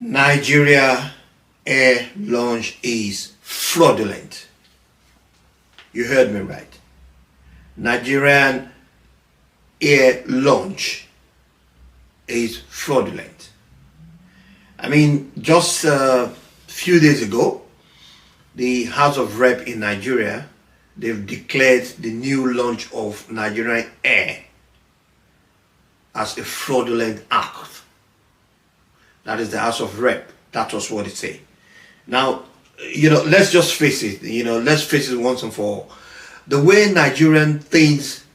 Nigeria air launch is fraudulent. You heard me right. Nigerian air launch is fraudulent. I mean, just a few days ago, the House of Rep in Nigeria, they've declared the new launch of Nigerian air as a fraudulent act. That is the House of Rep. That was what it said. Now, let's just face it. Let's face it once and for all. The way Nigerian things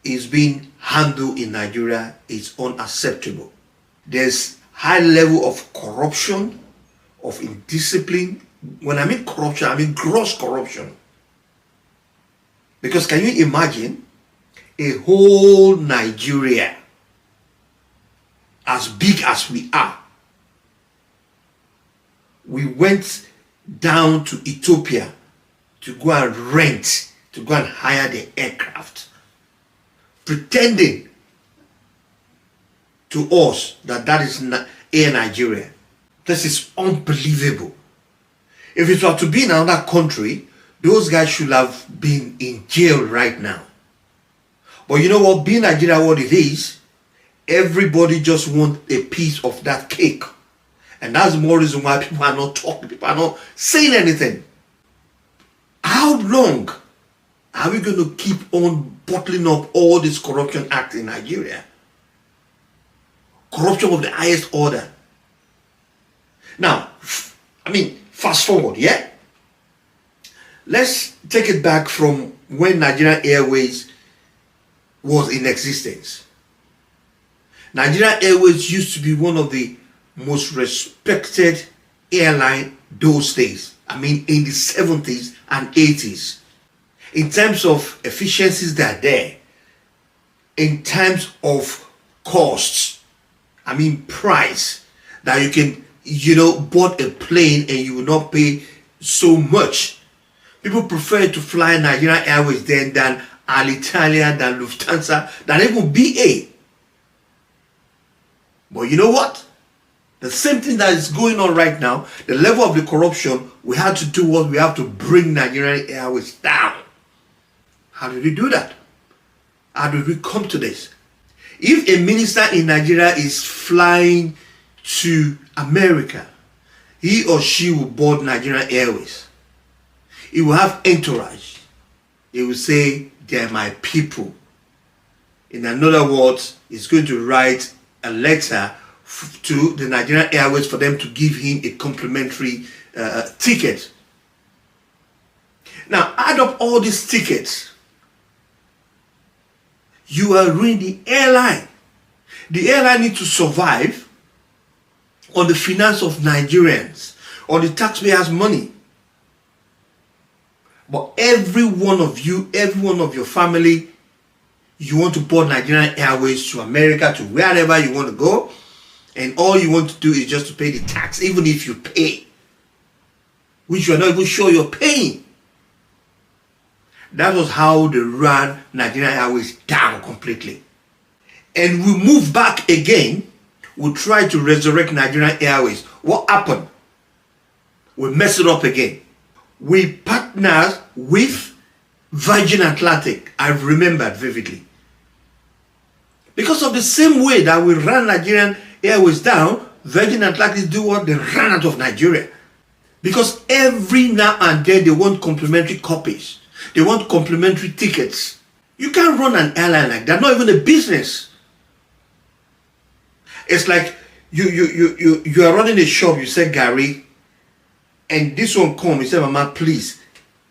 is being handled in Nigeria is unacceptable. There's high level of corruption, of indiscipline. When I mean corruption, I mean gross corruption. Because can you imagine a whole Nigeria as big as we are? We went down to Ethiopia to go and rent, to go and hire the aircraft, pretending to us that is Air Nigeria. This is unbelievable. If it were to be in another country, those guys should have been in jail right now. But you know what? Being Nigeria what it is, everybody just wants a piece of that cake. And that's more reason why people are not talking, people are not saying anything. How long are we going to keep on bottling up all this corruption act in Nigeria? Corruption of the highest order. Now, fast forward, yeah? Let's take it back from when Nigerian Airways was in existence. Nigerian Airways used to be one of the most respected airline those days. In the 70s and 80s. In terms of efficiencies that are there. In terms of costs. Price. That you can, board a plane and you will not pay so much. People prefer to fly Nigerian Airways then than Alitalia, than Lufthansa, than even BA. But you know what? The same thing that is going on right now, the level of the corruption, we had to do what we have to bring Nigerian Airways down. How did we do that? How did we come to this? If a minister in Nigeria is flying to America, he or she will board Nigerian Airways. He will have entourage. He will say, they're my people. In other words, he's going to write a letter to the Nigerian Airways for them to give him a complimentary ticket. Now, add up all these tickets. You are ruining the airline. The airline needs to survive on the finance of Nigerians, on the taxpayers' money. But every one of you, every one of your family, you want to board Nigerian Airways to America, to wherever you want to go. And all you want to do is just to pay the tax, even if you pay, which you are not even sure you're paying. That was how they ran Nigerian Airways down completely. And we move back again. We try to resurrect Nigerian Airways. What happened? We messed it up again. We partnered with Virgin Atlantic. I remembered vividly. Because of the same way that we ran Nigerian Airways down, Virgin Atlantic do what? They ran out of Nigeria. Because every now and then they want complimentary copies. They want complimentary tickets. You can't run an airline like that, not even a business. It's like you are running a shop, you say Gary, and this one come, you say, Mama, please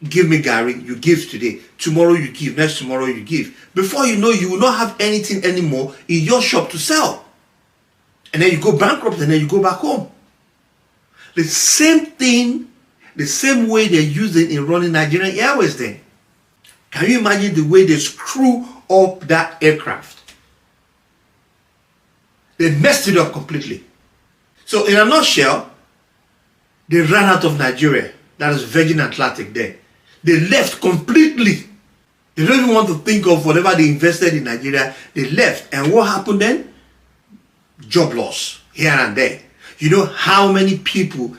give me Gary. You give today. Tomorrow you give. Next tomorrow you give. Before you know, you will not have anything anymore in your shop to sell. And then you go bankrupt and then you go back home. The same thing, the same way they're using in running Nigerian Airways then. Can you imagine the way they screw up that aircraft? They messed it up completely. So in a nutshell, they ran out of Nigeria. That is Virgin Atlantic there. They left completely. They don't even want to think of whatever they invested in Nigeria. They left. And what happened then? Job loss here and there. You know how many people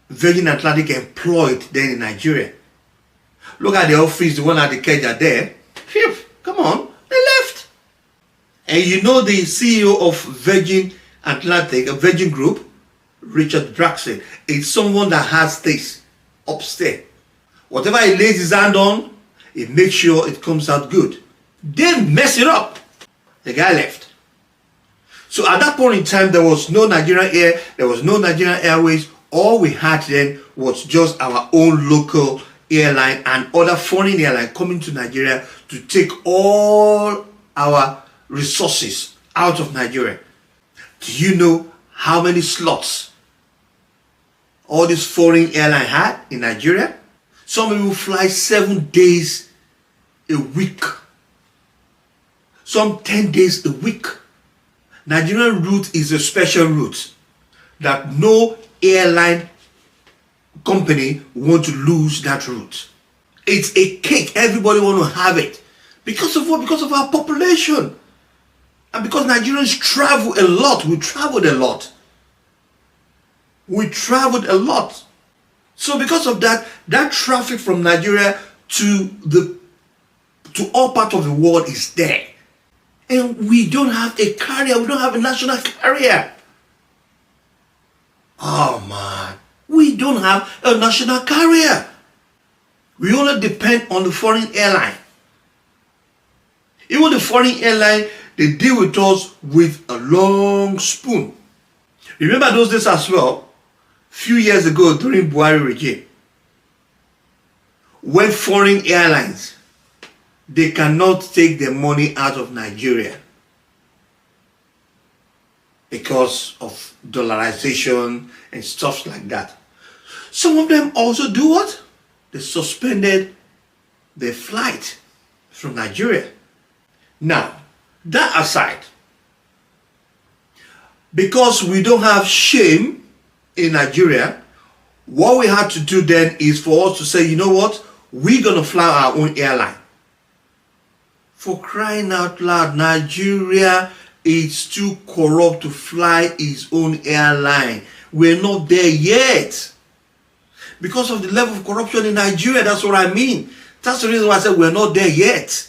Virgin Atlantic employed then in Nigeria? Look at the office, the one at the Keja there. Phew, come on, they left. And you know the CEO of Virgin Atlantic, a Virgin Group, Richard Braxton, is someone that has this upstairs. Whatever he lays his hand on, he makes sure it comes out good. They mess it up. The guy left. So at that point in time, there was no Nigerian Air, there was no Nigerian Airways. All we had then was just our own local airline and other foreign airline coming to Nigeria to take all our resources out of Nigeria. Do you know how many slots all this foreign airline had in Nigeria? Some people fly 7 days a week. Some 10 days a week. Nigerian route is a special route that no airline company want to lose that route. It's a cake. Everybody want to have it. Because of what? Because of our population. And because Nigerians travel a lot. We traveled a lot. We traveled a lot. So because of that, that traffic from Nigeria to all parts of the world is there. And we don't have a carrier. We don't have a national carrier. Oh man. We don't have a national carrier. We only depend on the foreign airline. Even the foreign airline, they deal with us with a long spoon. Remember those days as well, few years ago during Buhari regime, when foreign airlines, they cannot take their money out of Nigeria because of dollarization and stuff like that. Some of them also do what? They suspended their flight from Nigeria. Now, that aside, because we don't have shame in Nigeria, what we had to do then is for us to say, you know what? We're going to fly our own airline. For crying out loud, Nigeria is too corrupt to fly its own airline. We're not there yet. Because of the level of corruption in Nigeria, that's what I mean. That's the reason why I said we're not there yet.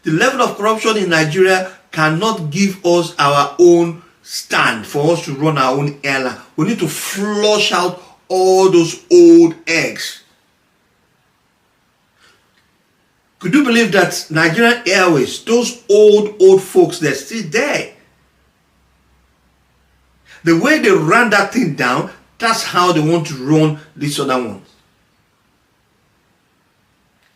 The level of corruption in Nigeria cannot give us our own stand for us to run our own airline. We need to flush out all those old eggs. Could you believe that Nigerian Airways, those old folks, they're still there? The way they ran that thing down, that's how they want to run these other ones.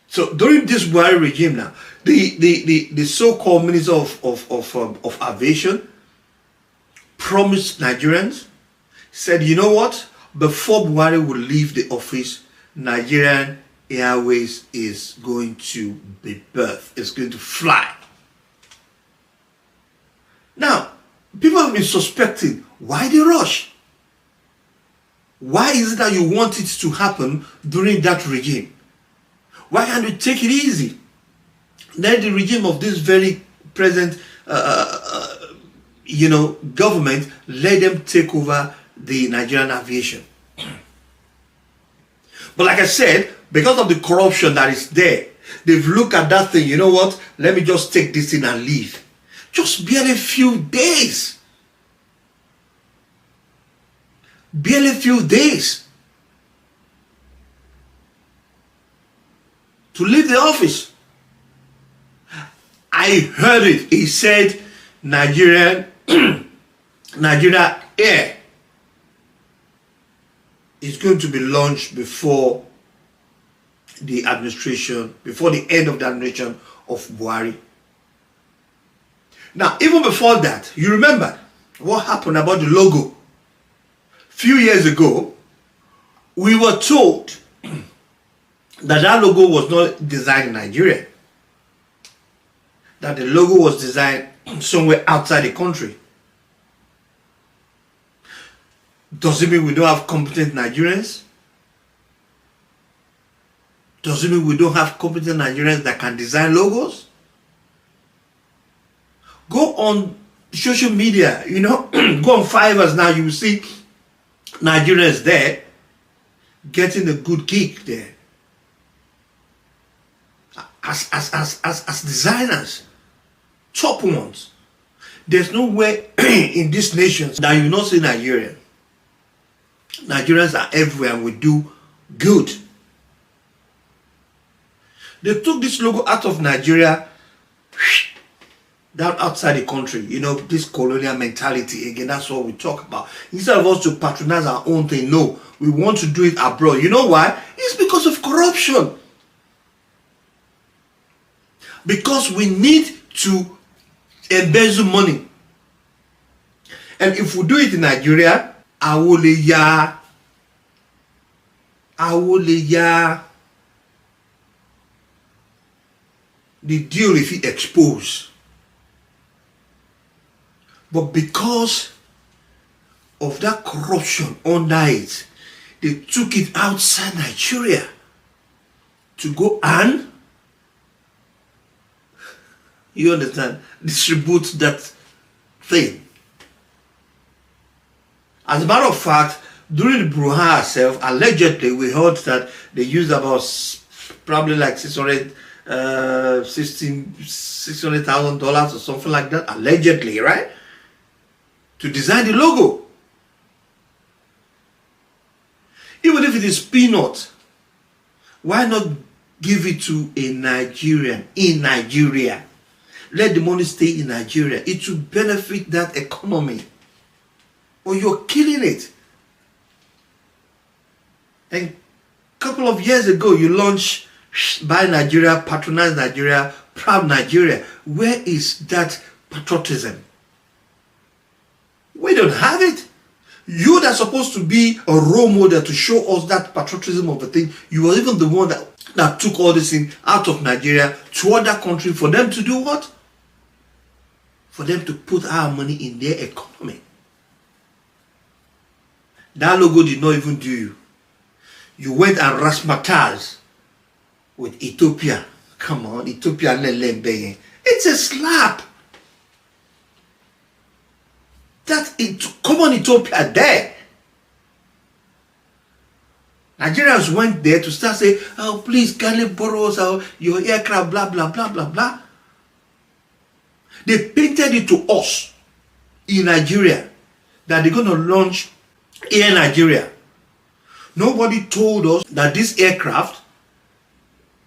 So during this Buhari regime now, the so-called Minister of Aviation promised Nigerians, said, you know what? Before Buhari will leave the office, Nigerian Airways is going to be birthed. It's going to fly. Now, people have been suspecting, why the rush? Why is it that you want it to happen during that regime? Why can't you take it easy? Let the regime of this very present, government, let them take over the Nigerian aviation. But like I said, because of the corruption that is there, they've looked at that thing, you know what? Let me just take this thing and leave. Just barely a few days. Barely a few days to leave the office. I heard it. He said Nigeria Air is going to be launched before the administration, before the end of the administration of Buhari. Now, even before that, you remember what happened about the logo. Few years ago, we were told that logo was not designed in Nigeria. That the logo was designed somewhere outside the country. Does it mean we don't have competent Nigerians? Does it mean we don't have competent Nigerians that can design logos? Go on social media, you know, go on Fivers now, you will see Nigerians there getting a good gig there as designers, top ones. There's nowhere in this nation that you not see Nigerian. Nigerians are everywhere and we do good. They took this logo out of Nigeria, down outside the country. You know, this colonial mentality again, that's what we talk about. Instead of us to patronize our own thing, no, we want to do it abroad. You know why? It's because of corruption. Because we need to embezzle money. And if we do it in Nigeria, awoleya, the deal if it expose. But because of that corruption under it, they took it outside Nigeria to go and, you understand, distribute that thing. As a matter of fact, during the brouhaha herself, allegedly we heard that they used about probably like $600,000 or something like that, allegedly, right? To design the logo. Even if it is peanut, why not give it to a Nigerian in Nigeria? Let the money stay in Nigeria. It will benefit that economy. Or you're killing it. And a couple of years ago, you launched Buy Nigeria, Patronize Nigeria, Proud Nigeria. Where is that patriotism? We don't have it. You that's supposed to be a role model to show us that patriotism of the thing, you were even the one that took all this thing out of Nigeria to other country for them to do what? For them to put our money in their economy. That logo did not even do you. You went and razzmatazz with Ethiopia. Come on, Ethiopia. It's a slap. Come on, Ethiopia there. Nigerians went there to start saying, oh, please, can you borrow us your aircraft, blah, blah, blah, blah, blah. They painted it to us in Nigeria that they're going to launch Air Nigeria. Nobody told us that this aircraft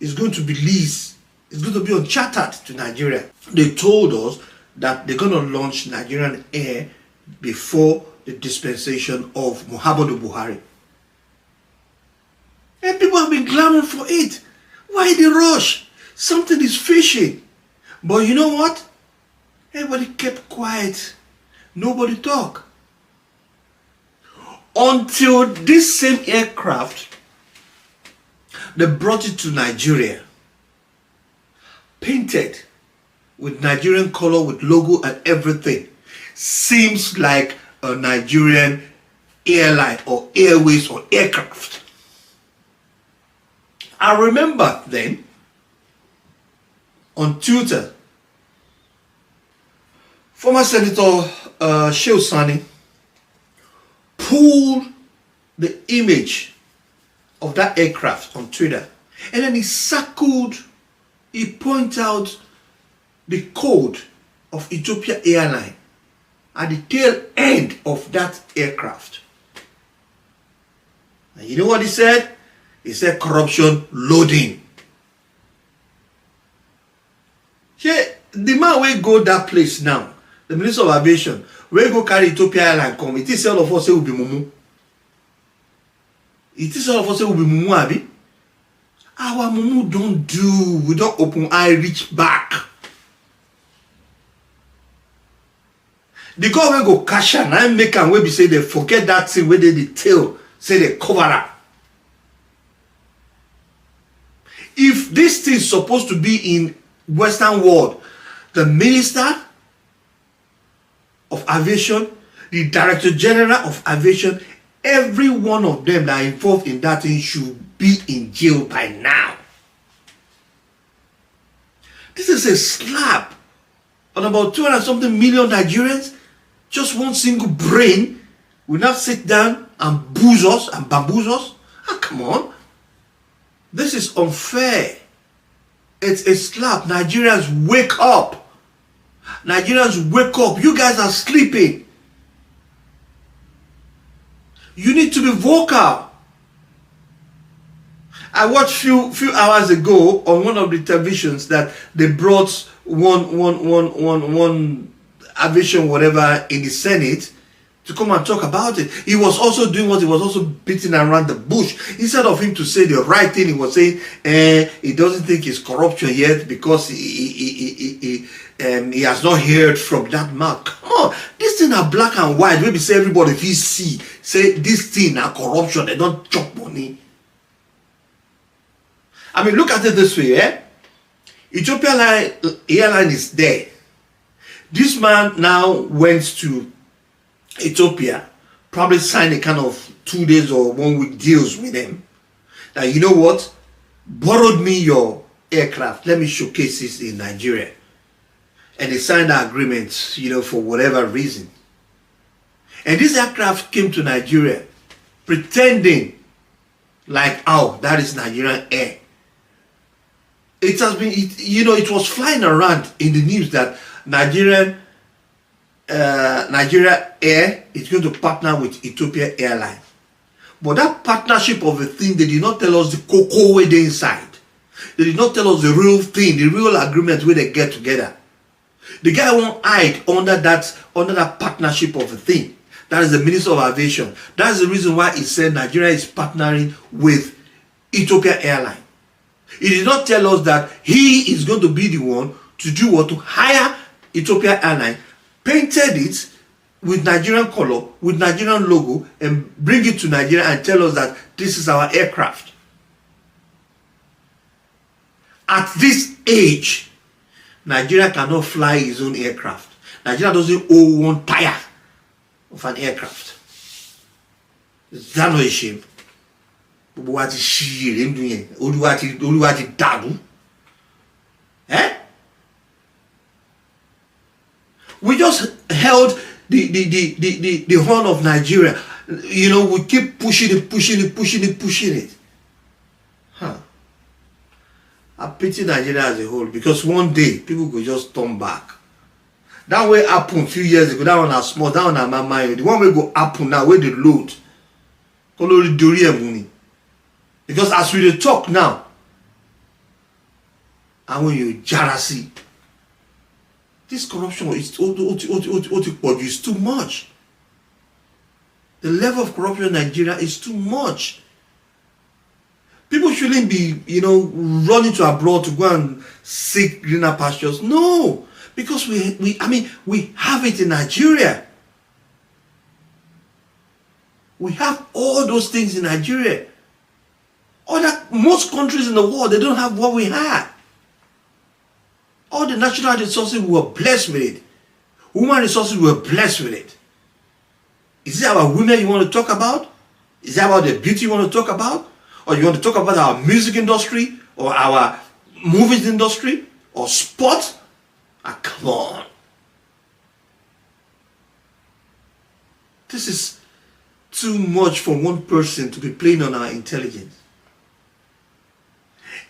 is going to be leased. It's going to be unchartered to Nigeria. They told us that they're going to launch Nigerian Air before the dispensation of Muhammadu Buhari. And people have been clamoring for it. Why the rush? Something is fishy. But you know what? Everybody kept quiet. Nobody talked. Until this same aircraft, they brought it to Nigeria. Painted with Nigerian color, with logo and everything. Seems like a Nigerian airline or airways or aircraft. I remember then on Twitter, former Senator Shehu Sani pulled the image of that aircraft on Twitter, and then he pointed out the code of Ethiopian Airlines at the tail end of that aircraft. And you know what he said? He said corruption loading. Yeah, the man will go that place now, the Minister of Aviation, will go carry Ethiopian Airlines come. It is all of us say will be mumu. It is all of us say will be mumu, abi. Our mumu don't do. We don't open eye, reach back. The God will go cash and I make and we be say they forget that thing where they detail, say they cover up. If this thing is supposed to be in Western world, the Minister of Aviation, the Director General of Aviation, every one of them that are involved in that thing should be in jail by now. This is a slap on about 200 something million Nigerians, just one single brain will not sit down and booze us and bamboozle us? Ah, come on. This is unfair. It's a slap. Nigerians, wake up. Nigerians, wake up. You guys are sleeping. You need to be vocal. I watched few hours ago on one of the televisions that they brought one Aviation whatever in the Senate to come and talk about it. He was also doing what he was also beating around the bush. Instead of him to say the right thing, he was saying he doesn't think it's corruption yet because he has not heard from that mouth. Come on, this thing are black and white. Maybe say everybody if you see say this thing are corruption, they don't chop money. I mean, look at it this way, Ethiopian Airline is there. This man now went to Ethiopia, probably signed a kind of 2 days or 1 week deals with them. Now, you know what? Borrowed me your aircraft. Let me showcase this in Nigeria. And they signed the agreement, for whatever reason. And this aircraft came to Nigeria pretending like, oh, that is Nigerian Air. It has been, it was flying around in the news that Nigeria Air is going to partner with Ethiopian Airlines. But that partnership of a thing, they did not tell us the cocoa way they inside. They did not tell us the real thing, the real agreement where they get together. The guy won't hide under that partnership of a thing. That is the Minister of Aviation. That's the reason why he said Nigeria is partnering with Ethiopian Airlines. He did not tell us that he is going to be the one to do what? To hire Ethiopian Airlines, painted it with Nigerian color, with Nigerian logo, and bring it to Nigeria and tell us that this is our aircraft. At this age, Nigeria cannot fly his own aircraft. Nigeria doesn't own one tire of an aircraft. Is that not a shame? We just held the horn of Nigeria. We keep pushing it. I pity Nigeria as a whole, because one day people could just turn back. That way happened a few years ago. That one are small, that one are my mind. The one way go happen now, where they load. Because as we talk now, and when you jealousy, this corruption is too much. The level of corruption in Nigeria is too much. People shouldn't be, running to abroad to go and seek greener pastures. No, because we have it in Nigeria. We have all those things in Nigeria. Most countries in the world, they don't have what we have. All the natural resources, we were blessed with it. Human resources, we were blessed with it. Is it about women you want to talk about? Is it about the beauty you want to talk about? Or you want to talk about our music industry? Or our movies industry? Or sport? Come on. This is too much for one person to be playing on our intelligence.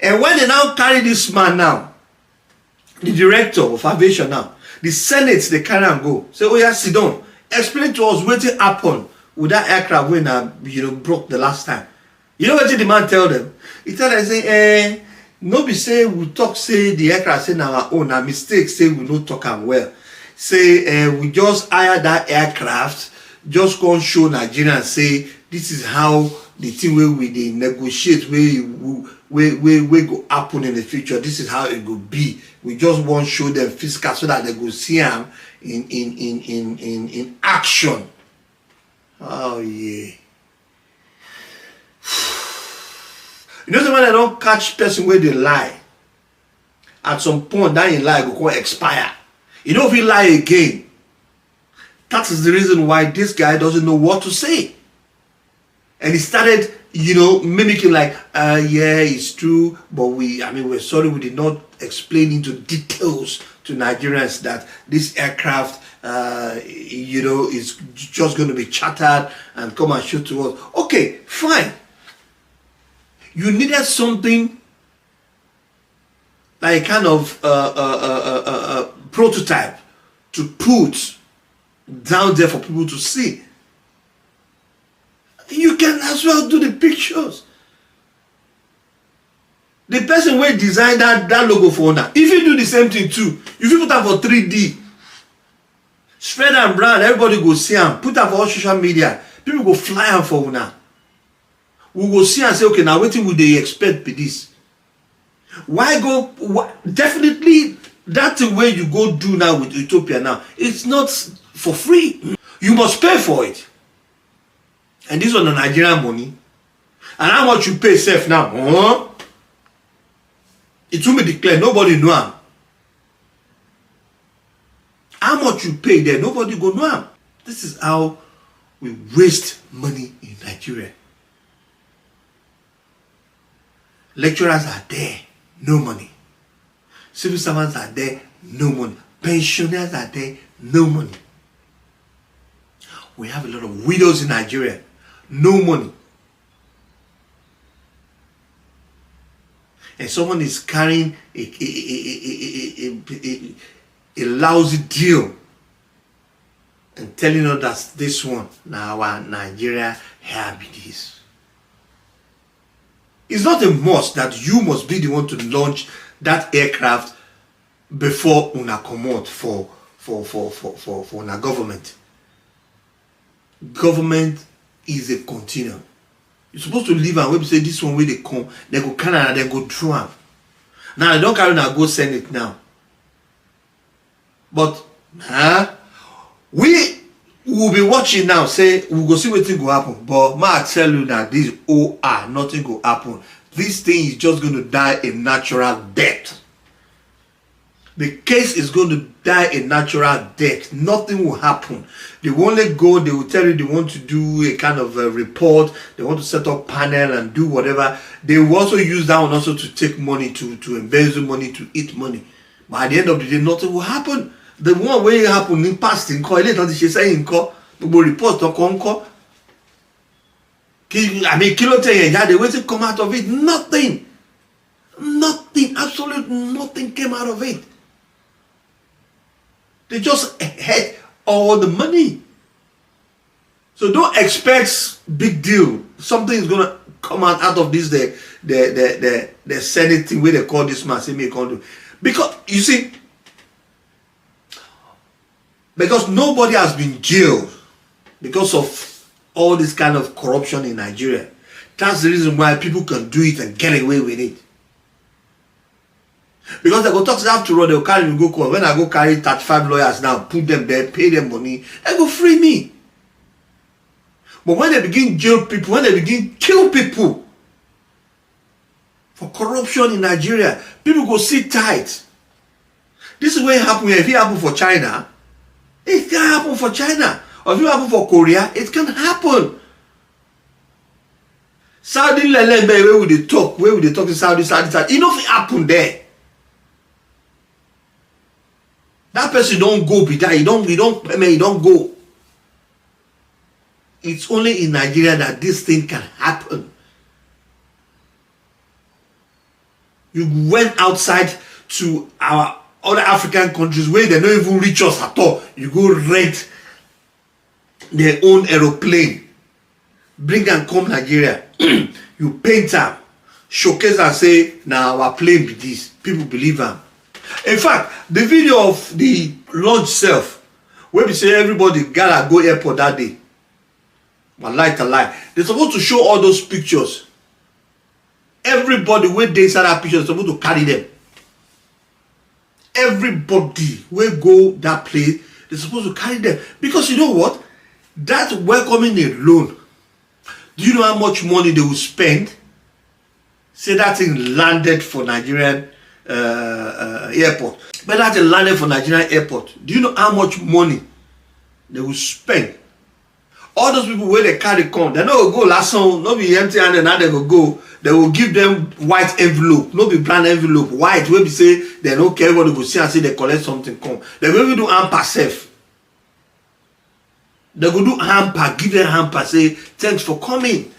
And when they now carry this man now, the director of aviation now, the Senate, they carry and go. Say, oh yeah, sit down. Explain to us what happened with that aircraft when broke the last time. You know what the man tell them? He tell them, say, no be say we talk, say the aircraft say our own, a mistake, say we no talk am well. Say we just hire that aircraft, just go and show Nigeria and say this is how the thing where we they negotiate where go happen in the future. This is how it will be. We just want to show them physical so that they go see them in action. Oh yeah. You know, when I don't catch person where they lie, at some point that in lie will expire. You know, if he lie again, that is the reason why this guy doesn't know what to say. And he started, mimicking like, yeah, it's true, but we're sorry we did not explain into details to Nigerians that this aircraft, you know, is just going to be chartered and come and shoot to us. Okay, fine. You needed something like a kind of prototype to put down there for people to see. You can as well do the pictures. The person who designed that logo for now, if you do the same thing too, if you put that for 3D, spread and brand, everybody go see them, put that for all social media, people go fly them for now. We go see and say, okay, now what would they expect with this? Why go? Definitely, that's the way you go do now with Ethiopia now. It's not for free. You must pay for it. And this on the Nigerian money. And how much you pay safe now? Huh? It will be declared. Nobody know am. How much you pay there? Nobody go know am. This is how we waste money in Nigeria. Lecturers are there, no money. Civil servants are there, no money. Pensioners are there, no money. We have a lot of widows in Nigeria, no money. And someone is carrying a lousy deal and telling us that this one, now our Nigeria have this. It's not a must that you must be the one to launch that aircraft before una commode for una government. Government is a continuum. You're supposed to leave and when you say this one where they come, they go Canada, they go through them. Now they don't carry now go send it now. But we will be watching now, say we'll go see what thing go happen. But I tell you that this OR, nothing go happen. This thing is just going to die a natural death. The case is going to die a natural death. Nothing will happen. They will only go, they will tell you they want to do a kind of a report, they want to set up panel and do whatever. They will also use that one also to take money, to embezzle money, to eat money. But at the end of the day, nothing will happen. The one way it happened in past in call, she say in call, people report to call. I mean, kilo the way to come out of it, nothing. Nothing, absolutely nothing came out of it. They just had all the money. So don't expect big deal. Something is gonna come out of this the Senate thing where they call this man, say me can't do. Because you see, because nobody has been jailed because of all this kind of corruption in Nigeria. That's the reason why people can do it and get away with it. Because they go talk to after all, they'll carry me go court. When I go carry 35 lawyers now, put them there, pay them money, and go free me. But when they begin jail people, when they begin kill people for corruption in Nigeria, people go sit tight. This is what happened here. If it happen for China, it can happen for China. Or if it happen for Korea, it can happen. Saudi Lele, where would they talk? Where would they talk to Saudi? You know if it happen there. That person don't go be that. He don't go. It's only in Nigeria that this thing can happen. You went outside to our other African countries where they don't even reach us at all. You go rent their own aeroplane, bring and come Nigeria. You paint them, showcase and say, now our plane be this. People believe them. In fact, the video of the launch self, where we say everybody gotta go airport that day. But lie to lie. They're supposed to show all those pictures. Everybody where they inside that picture is supposed to carry them. Everybody where go that place, they're supposed to carry them. Because you know what? That welcoming alone, do you know how much money they will spend? Say that thing landed for Nigerian airport. But that thing landed for Nigerian airport. Do you know how much money they will spend? All those people where they carry come, they don't go last song, not be empty handed, now they will go. they will give them white envelope, no be brown envelope, white, where we say they don't care, everybody will see and say they collect something, come. They will even do hamper safe. They will do hamper, give them hamper, say thanks for coming.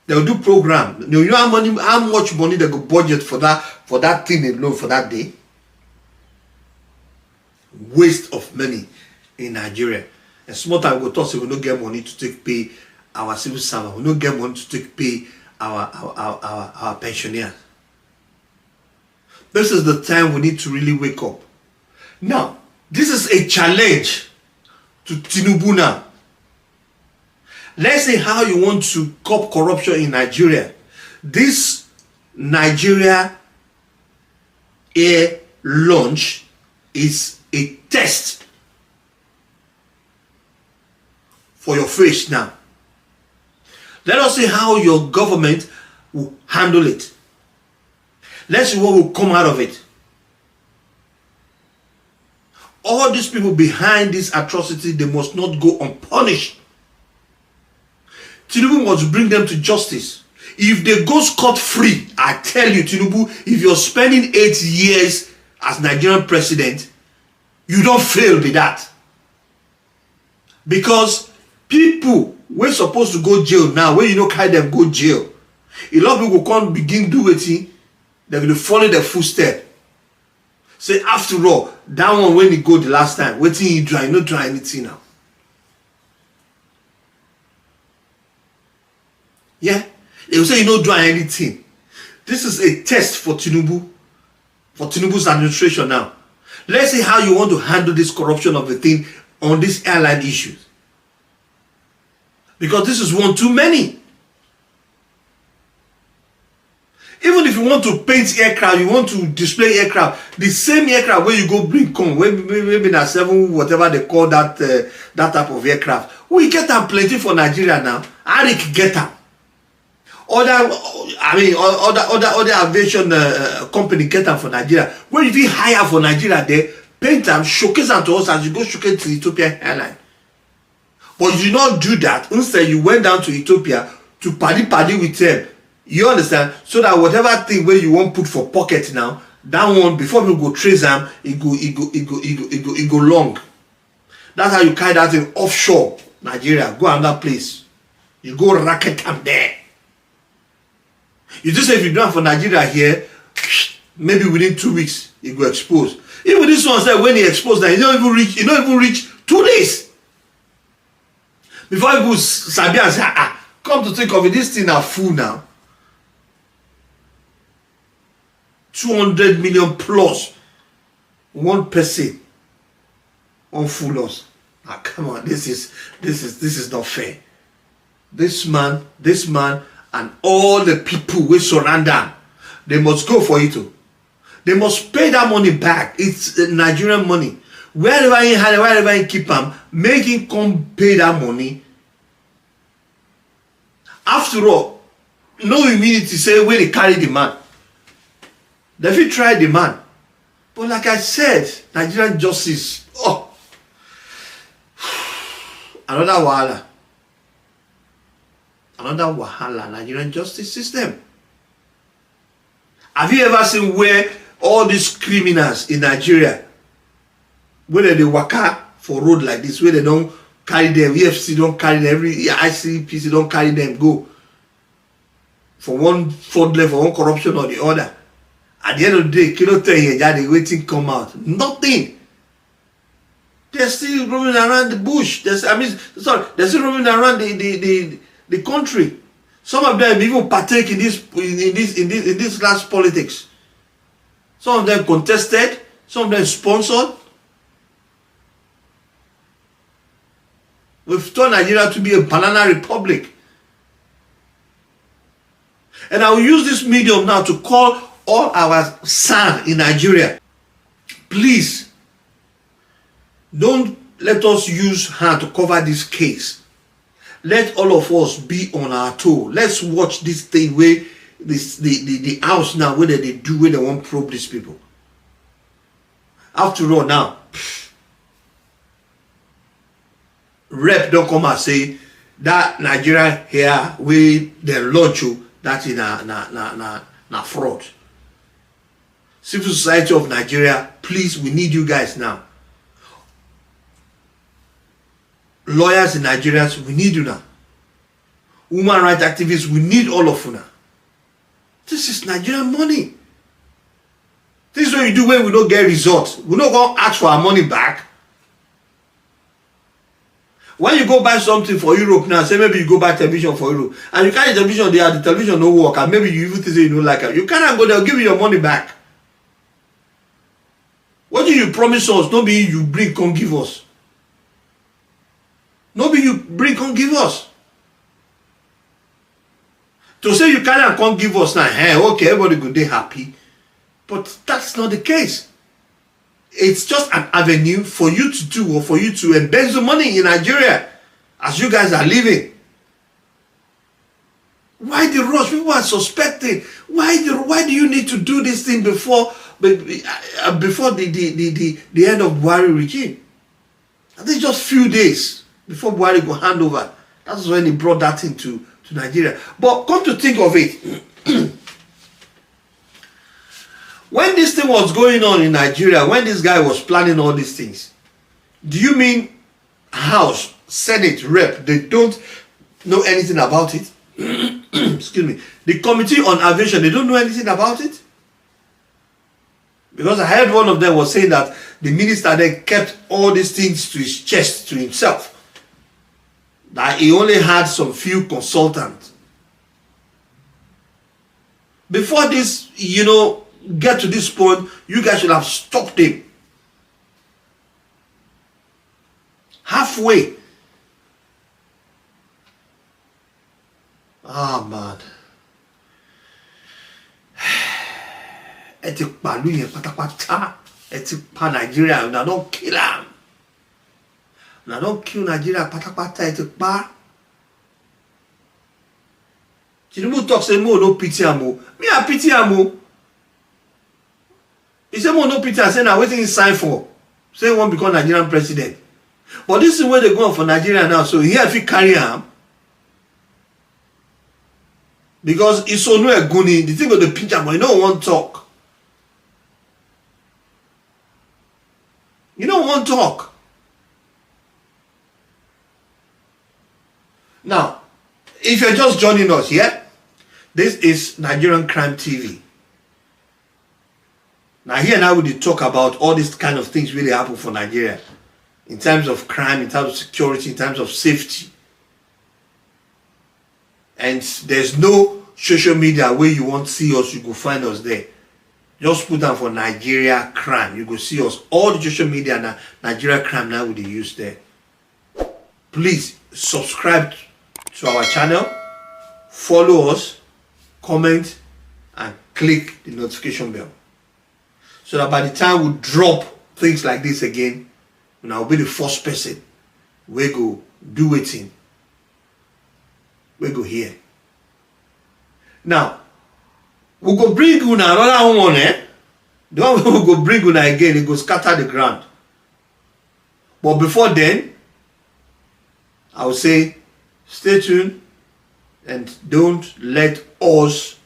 They will do program. You know how much money they go budget for that thing alone for that day? Waste of money in Nigeria. And small time we go talk, say we don't get money to take pay our civil servant. We don't get money to take pay our pensioners. This is the time we need to really wake up. Now, this is a challenge to Tinubu now. Let's say how you want to curb corruption in Nigeria. This Nigeria air launch is a test for your face now. Let us see how your government will handle it. Let's see what will come out of it. All these people behind this atrocity, they must not go unpunished. Tinubu must bring them to justice. If they go scot-free, I tell you, Tinubu, if you're spending 8 years as Nigerian president, you don't fail with that. Because people we're supposed to go jail now, when you know carry them go jail, a lot of people can't begin do it, they're going to follow their footstep. Say, after all, that one when he go the last time, waiting he dry, not dry anything now. Yeah, they will say you don't dry anything. This is a test for Tinubu, for Tinubu's administration now. Let's see how you want to handle this corruption of the thing on these airline issues. Because this is one too many. Even if you want to paint aircraft, you want to display aircraft, the same aircraft where you go bring come, maybe na 7, whatever they call that that type of aircraft. We get them plenty for Nigeria now. Arik get them. Other aviation company get them for Nigeria. When if you hire for Nigeria, they paint them, showcase them to us as you go showcase to Ethiopian Airlines. But you did not do that. Instead, you went down to Ethiopia to paddy with them. You understand? So that whatever thing where you want put for pocket now, that one before we go trace them, it go long. That's how you carry that thing offshore Nigeria. Go another place. You go racket them there. You just say if you do it for Nigeria here, maybe within 2 weeks it go expose. Even this one said when he exposed that, he don't even reach 2 days. Before he goes Sabi and say, come to think of it, this thing are full now. 200 million plus one person on full loss. Come on, this is not fair. This man and all the people who surround them, they must go for it too. They must pay that money back. It's Nigerian money. Wherever you keep them, make him come pay that money. After all, no immunity say when they carry the man. They fit try the man. But like I said, Nigerian justice, another wahala. Another wahala, Nigerian justice system. Have you ever seen where all these criminals in Nigeria, where they waka for road like this, where they don't carry them, EFC don't carry them, every ICPC don't carry them, go for one fraud level, for one corruption or the other. At the end of the day, cannot tell you that they waiting come out. Nothing. They're still roaming around the bush. They're still roaming around the country. Some of them even partake in this last politics. Some of them contested. Some of them sponsored. We've turned Nigeria to be a banana republic. And I will use this medium now to call all our sons in Nigeria. Please, don't let us use hand to cover this case. Let all of us be on our toe. Let's watch this thing where the house now, where they do, where they want to probe these people. After all now, rep don't come and say that Nigeria here we the launch that is na fraud. Civil society of Nigeria, please, we need you guys now. Lawyers in Nigeria, we need you now. Human rights activists, we need all of you now. This is Nigerian money. This is what you do when we don't get results. We don't go ask for our money back. When you go buy something for Europe now, say maybe you go buy television for Europe, and you carry the television there, the television no work, and maybe you even say you don't like it. You cannot go there, give you your money back. What do you promise us? Don't be you bring, come give us. No be you bring, come give us. To say you cannot come give us now, hey, okay, everybody go dey happy. But that's not the case. It's just an avenue for you to do or for you to embezzle money in Nigeria as you guys are living. Why the rush? People are suspecting. Why do you need to do this thing before the end of Buhari regime? I think just few days before Buhari go hand over. That's when he brought that into Nigeria. But come to think of it, when this thing was going on in Nigeria, when this guy was planning all these things, do you mean House, Senate, Rep, they don't know anything about it? Excuse me. The Committee on Aviation, they don't know anything about it? Because I heard one of them was saying that the minister then kept all these things to his chest, to himself. That he only had some few consultants. Before this, get to this point, you guys should have stopped him. Halfway. Ah, man. Eti palu yen patapata. Eti pa Nigeria. Una don't kill him. Una don't kill Nigeria patapata. Eti pa. Tinubu talk say mo no pity amo. Me a pity amo. He say mo no pity. I say now waiting he sign for. Say he won't become Nigerian president. But this is where they go for Nigeria now. So here if he carry him. Because it's so no a guni. The thing of the pinch but you don't want to talk. You don't want to talk. Now, if you're just joining us, yeah? This is Nigeriacrime TV. Now here now we talk about all these kind of things really happen for Nigeria. In terms of crime, in terms of security, in terms of safety. And there's no social media where you want to see us, you go find us there. Just put down for Nigeriacrime. You go see us. All the social media now, Nigeriacrime now will be used there. Please subscribe to our channel, follow us, comment, and click the notification bell. So that by the time we drop things like this again, I will be the first person we go do it in. We go here. Now, we go bring you another one, eh? The one we go bring you again, it go scatter the ground. But before then, I will say, stay tuned and don't let us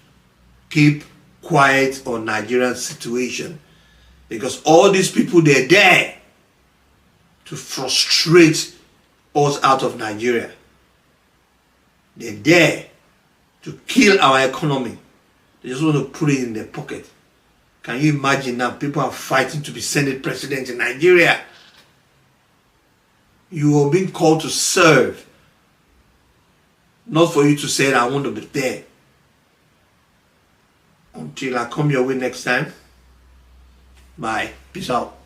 keep quiet on Nigerian situation. Because all these people, they're there to frustrate us out of Nigeria. They're there to kill our economy. They just want to put it in their pocket. Can you imagine now people are fighting to be Senate president in Nigeria? You are being called to serve. Not for you to say I want to be there. Until I come your way next time. Bye. Peace out.